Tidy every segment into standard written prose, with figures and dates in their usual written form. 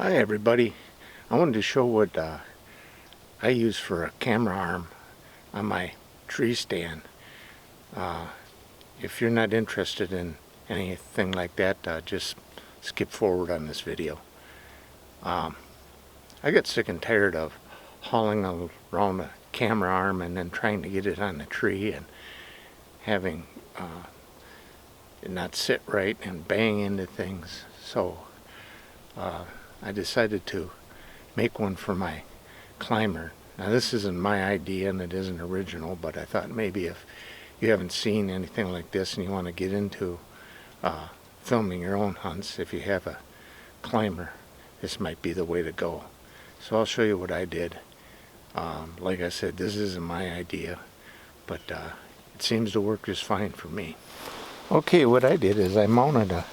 Hi everybody. I wanted to show what I use for a camera arm on my tree stand. If you're not interested in anything like that, just skip forward on this video. I get sick and tired of hauling around a camera arm and then trying to get it on the tree and having it not sit right and bang into things. So I decided to make one for my climber. Now this isn't my idea and it isn't original, but I thought maybe if you haven't seen anything like this and you want to get into filming your own hunts, if you have a climber, this might be the way to go. So I'll show you what I did. Like I said, this isn't my idea, but it seems to work just fine for me. Okay, what I did is I mounted a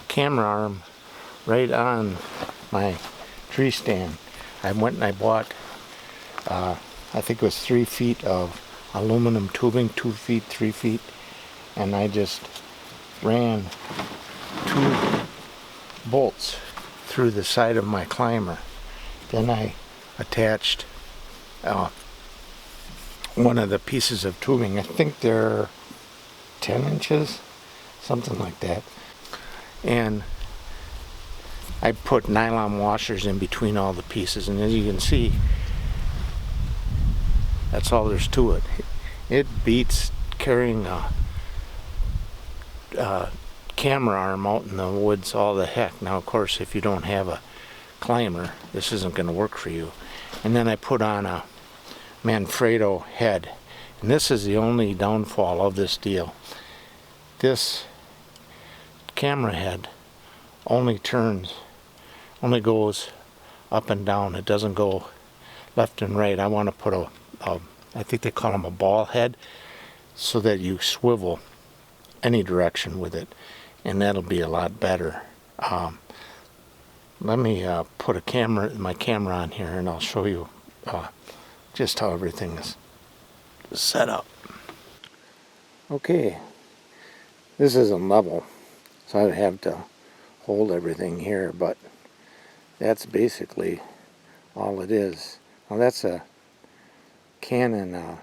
camera arm right on my tree stand. I went and I bought I think it was 3 feet of aluminum tubing, 2 feet, 3 feet, and I just ran 2 bolts through the side of my climber. Then I attached one of the pieces of tubing. I think they're 10 inches, something like that, and I put nylon washers in between all the pieces, and as you can see, that's all there's to it. It beats carrying a camera arm out in the woods all the heck. Now of course, if you don't have a climber, this isn't going to work for you. And then I put on a Manfrotto head, and this is the only downfall of this deal. This camera head only goes up and down. It doesn't go left and right. I want to put I think they call them a ball head, so that you swivel any direction with it, and that'll be a lot better. Let me put my camera on here, and I'll show you just how everything is set up. Okay, this isn't level, so I'd have to hold everything here, but that's basically all it is. Now that's a Canon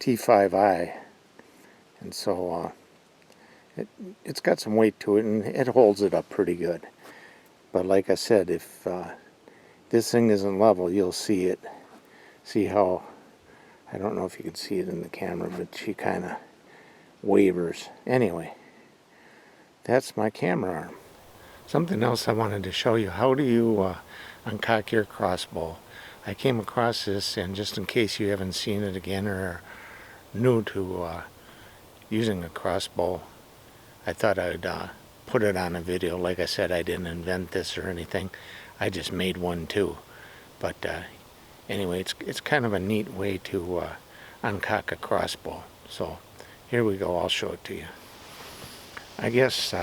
T5i, and so it's got some weight to it, and it holds it up pretty good. But like I said, if this thing isn't level, you'll see it. See how, I don't know if you can see it in the camera, but she kind of wavers. Anyway, that's my camera arm. Something else I wanted to show you. How do you uncock your crossbow? I came across this, and just in case you haven't seen it again or are new to using a crossbow, I thought I'd put it on a video. Like I said, I didn't invent this or anything. I just made one too. But anyway, it's kind of a neat way to uncock a crossbow. So here we go. I'll show it to you. I guess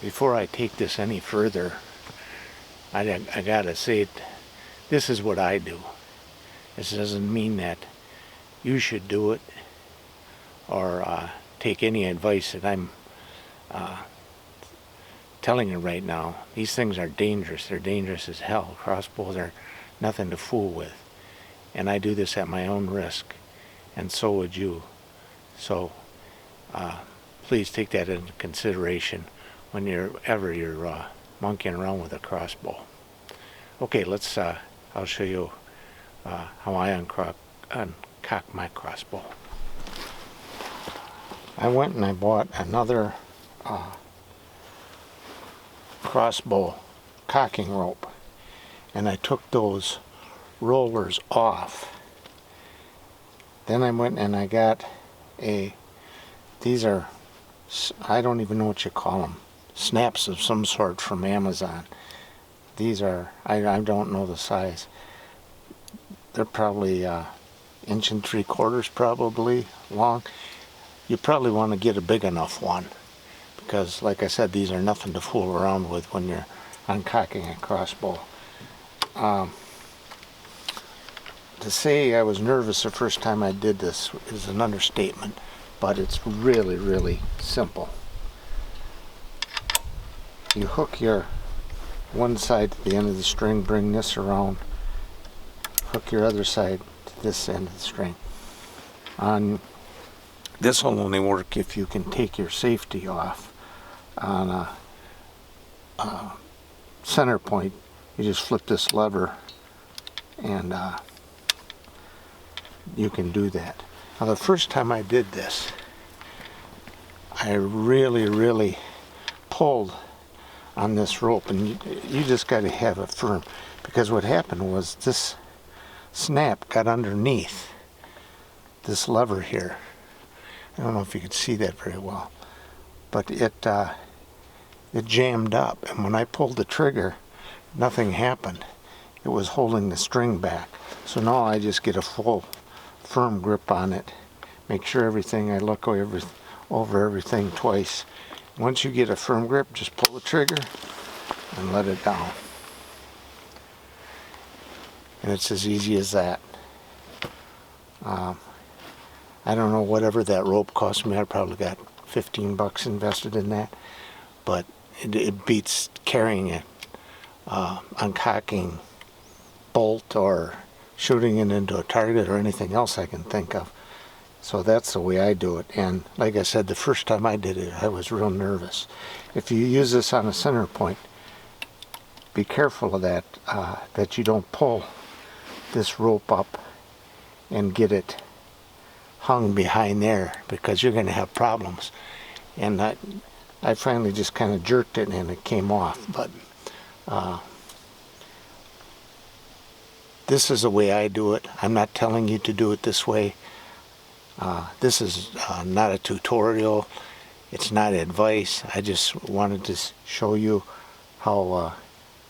before I take this any further, I gotta say this is what I do. This doesn't mean that you should do it or take any advice that I'm telling you right now. These things are dangerous. They're dangerous as hell. Crossbows are nothing to fool with. And I do this at my own risk, and so would you. So please take that into consideration when you're monkeying around with a crossbow. Okay, let's I'll show you how I uncock my crossbow. I went and I bought another crossbow cocking rope, and I took those rollers off. Then I went and I got these are, I don't even know what you call them, snaps of some sort from Amazon. These are, I don't know the size. They're probably 1 3/4 inches probably long. You probably want to get a big enough one, because like I said, these are nothing to fool around with when you're uncocking a crossbow. To say I was nervous the first time I did this is an understatement, but it's really, really simple. You hook your one side to the end of the string, bring this around, hook your other side to this end of the string. This will only work if you can take your safety off. On a center point, you just flip this lever and you can do that. Now the first time I did this, I really pulled on this rope, and you just got to have it firm, because what happened was this snap got underneath this lever here. I don't know if you could see that very well, but it jammed up, and when I pulled the trigger, nothing happened. It was holding the string back. So now I just get a full firm grip on it, make sure everything, I look over everything twice. Once you get a firm grip, just pull the trigger and let it down. And it's as easy as that. I don't know, whatever that rope cost me, I probably got $15 invested in that, but it beats carrying it, uncocking bolt or shooting it into a target or anything else I can think of. So that's the way I do it. And like I said, the first time I did it, I was real nervous. If you use this on a center point, be careful of that, that you don't pull this rope up and get it hung behind there, because you're going to have problems. And I finally just kind of jerked it and it came off. But this is the way I do it. I'm not telling you to do it this way. This is not a tutorial. It's not advice. I just wanted to show you how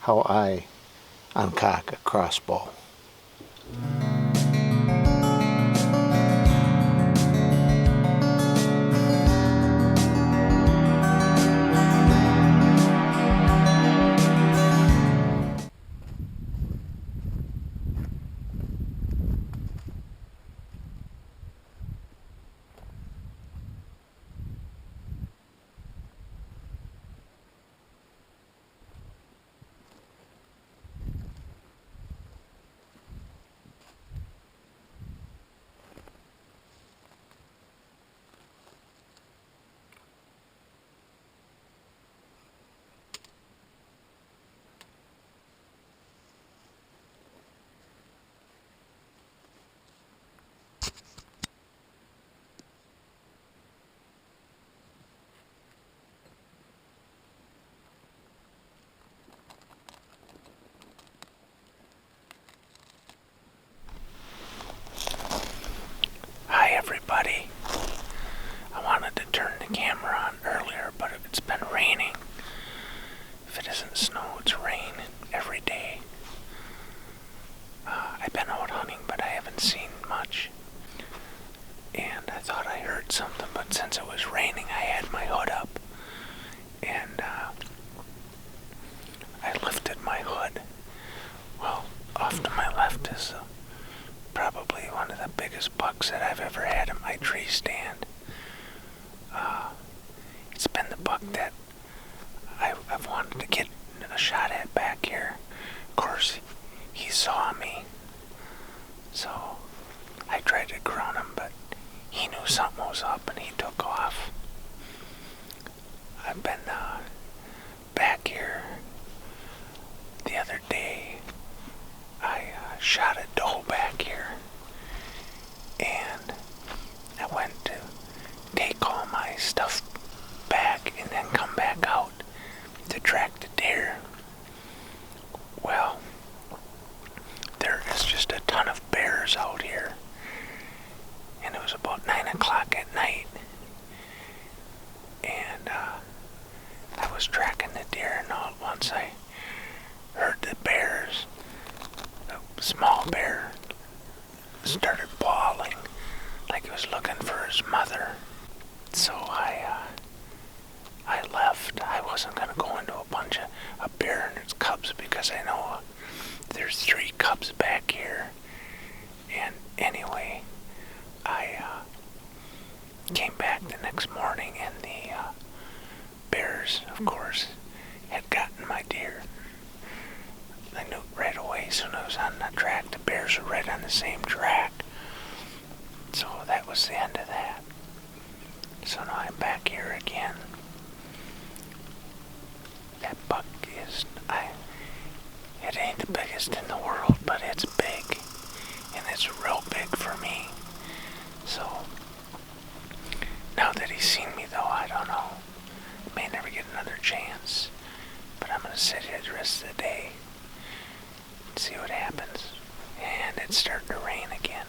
I uncock a crossbow. Everybody, I wanted to turn the camera on earlier, but it's been raining. If it isn't snow, it's rain every day. I've been out hunting, but I haven't seen much. And I thought I heard something, but since it was raining, I had my hood up. And I lifted my hood. Well, off to my left is probably one of the biggest bucks that I've ever had in my tree stand. It's been the buck that I've wanted to get a shot at back here. Of course, he saw me, so I tried to ground him, but he knew something was up and he took off. I've been back here the other day. I shot a doe back here, and I went to take all my stuff back and then come back out to track the deer. Well, there is just a ton of bears out here, and it was about 9 o'clock at night, and I was tracking the deer, and all at once I heard the bears. A small bear started bawling like he was looking for his mother. So I left. I wasn't going to go into a bunch of a bear and its cubs, because I know there's 3 cubs back here. And anyway, I came back the next morning, and the bears, of course, had gotten my deer. the same track. So that was the end of that. So now I'm back here again. That buck is, it ain't the biggest in the world, but it's big. And it's real big for me. So, now that he's seen me though, I don't know. May never get another chance. But I'm going to sit here the rest of the day and see what happens. And it's starting to rain again.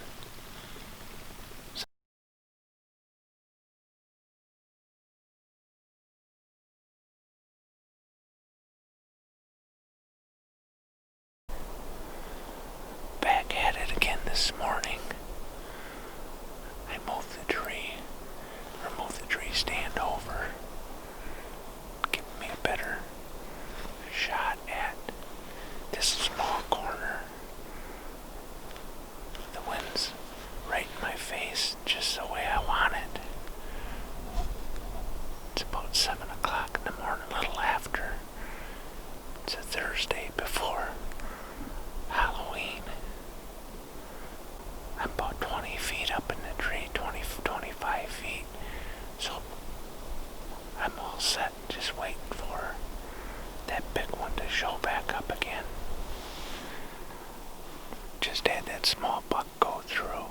Back at it again this morning. I moved the tree stand over, giving me a better shot at this small corner. The wind's right in my face, just the way I want it. It's about 7 o'clock in the morning, a little after. It's a Thursday before Halloween. I'm about 20 feet up in the tree, 25 feet. So I'm all set, just waiting for that big one to show back up again. Just had that small buck go through.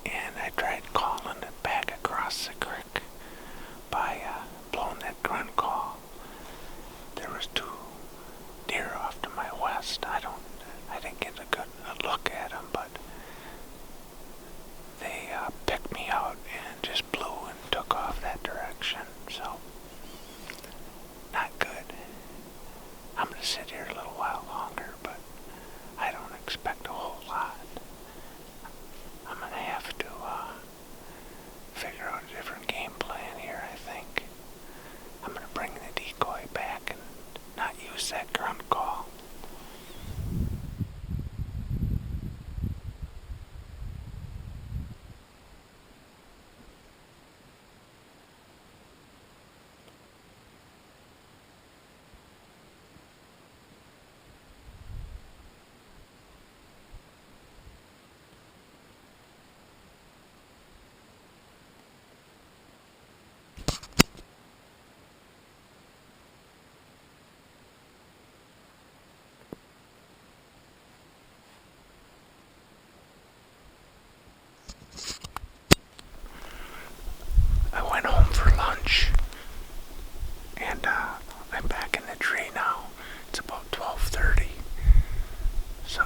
And I tried calling it back across the creek by blowing that grunt call. There was 2 deer off to my west. I didn't get a good look at them, but they picked me out and just blew and took off that direction. So, not good. I'm going to sit here a little while longer, but I don't expect a whole lot. I'm going to have to figure out a different game plan here, I think. I'm going to bring the decoy back and not use that grunt call. I went home for lunch, and I'm back in the tree now. It's about 12:30, so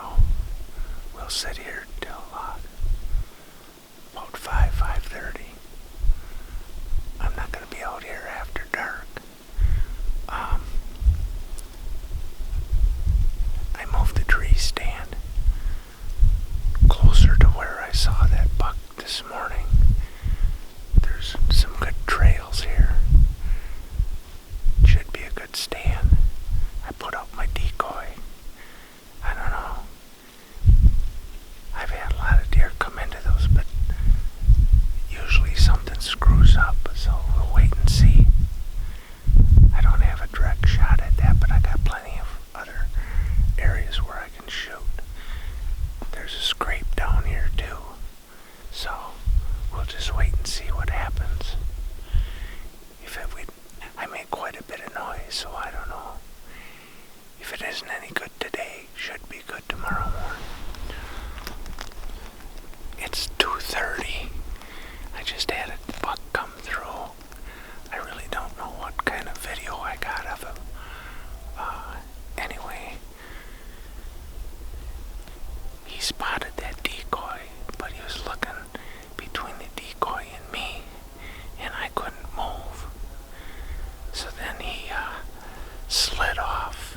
we'll sit here till about 5:30. I'm not going to be out here after dark. I moved the tree stand closer to where I saw that buck this morning. There's some good trails here. Should be a good stand. I put out my decoy. I don't know. I've had a lot of deer come into those, but usually something screws up, so we'll wait and see. I don't have a direct shot at that, but I got plenty of other areas where I can shoot. There's a scrape down here too, so we'll just wait and see what happens. I made quite a bit of noise, so I don't know. If it isn't any good today, should be good tomorrow morning. It's 2:30. I just had a buck come through. I really don't know what kind of video I got of him. Anyway, he spotted that decoy, but he was looking between the decoy and me, and I couldn't move. So then he slid off,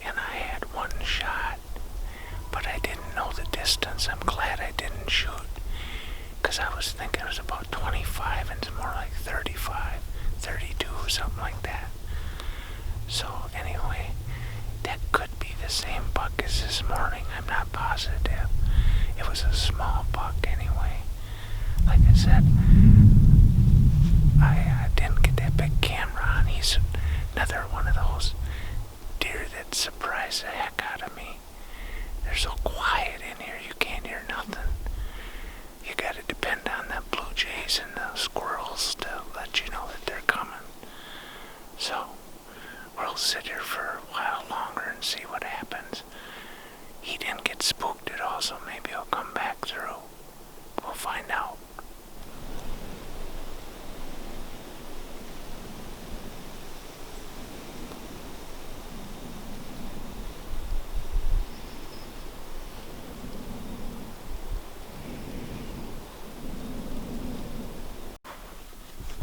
and I had one shot, but I didn't know the distance. I'm glad I didn't shoot, because I was thinking it was about 25, and it's more like 35, 32, something like that. So anyway, that could be the same buck as this morning. I'm not positive. It was a small buck anyway. Like I said, I didn't get that big camera on. He's another one of those deer that surprised the heck out of me. There's so quiet in here, you can't hear nothing. You gotta depend on the blue jays and the squirrels to let you know that they're coming. So, we'll sit here for a while longer and see what happens. He didn't get spooked at all, so maybe he'll come back through. We'll find out.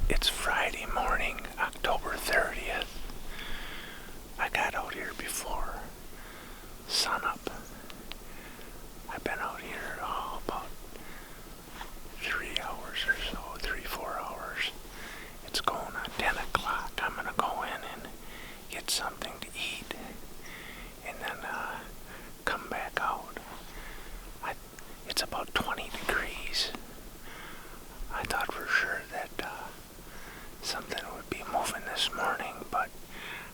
It's Friday morning, October 30th. I got out here before sunup. I've been out here about 3 hours or so, 3-4 hours. It's going on 10 o'clock. I'm gonna go in and get something to eat and then come back out. It's about 20 degrees. I thought for sure that something would be moving this morning, but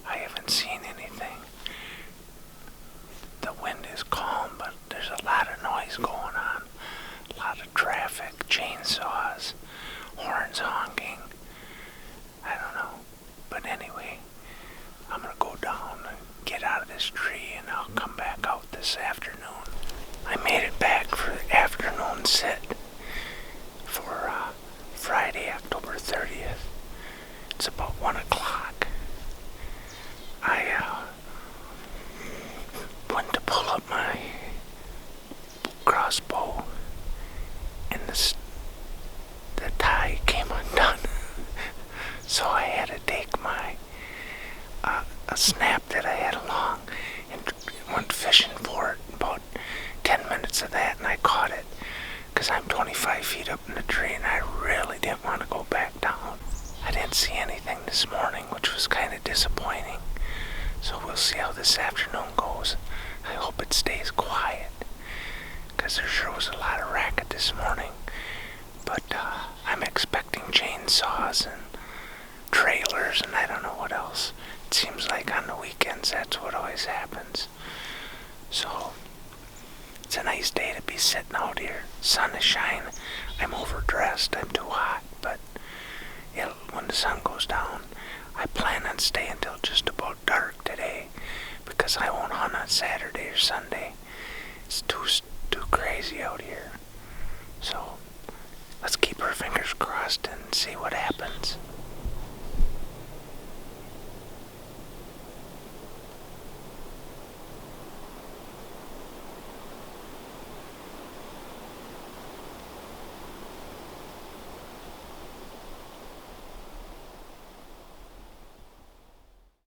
I haven't seen anything. The wind is calm, but there's a lot of noise going on. A lot of traffic, chainsaws, horns honking. I don't know. But anyway, I'm going to go down and get out of this tree, and I'll come back out this afternoon. I made it back for the afternoon sit for Friday, October 30th. It's about 1 o'clock. I went to pull up my crossbow, and the tie came undone. So I had to take my a snap that I had along and went fishing for it. About 10 minutes of that, and I caught it because I'm 25 feet up in the tree, and I really didn't want to go back down. I didn't see anything this morning, which was kind of disappointing. So we'll see how this afternoon goes. I hope it stays quiet, because there sure was a lot of racket this morning. But I'm expecting chainsaws and trailers and I don't know what else. It seems like on the weekends that's what always happens. So it's a nice day to be sitting out here. Sun is shining. I'm overdressed. I'm too hot, but when the sun goes down, I plan on staying until just about dark today, because I won't hunt on Saturday or Sunday. It's too crazy out here. So let's keep our fingers crossed and see what happens.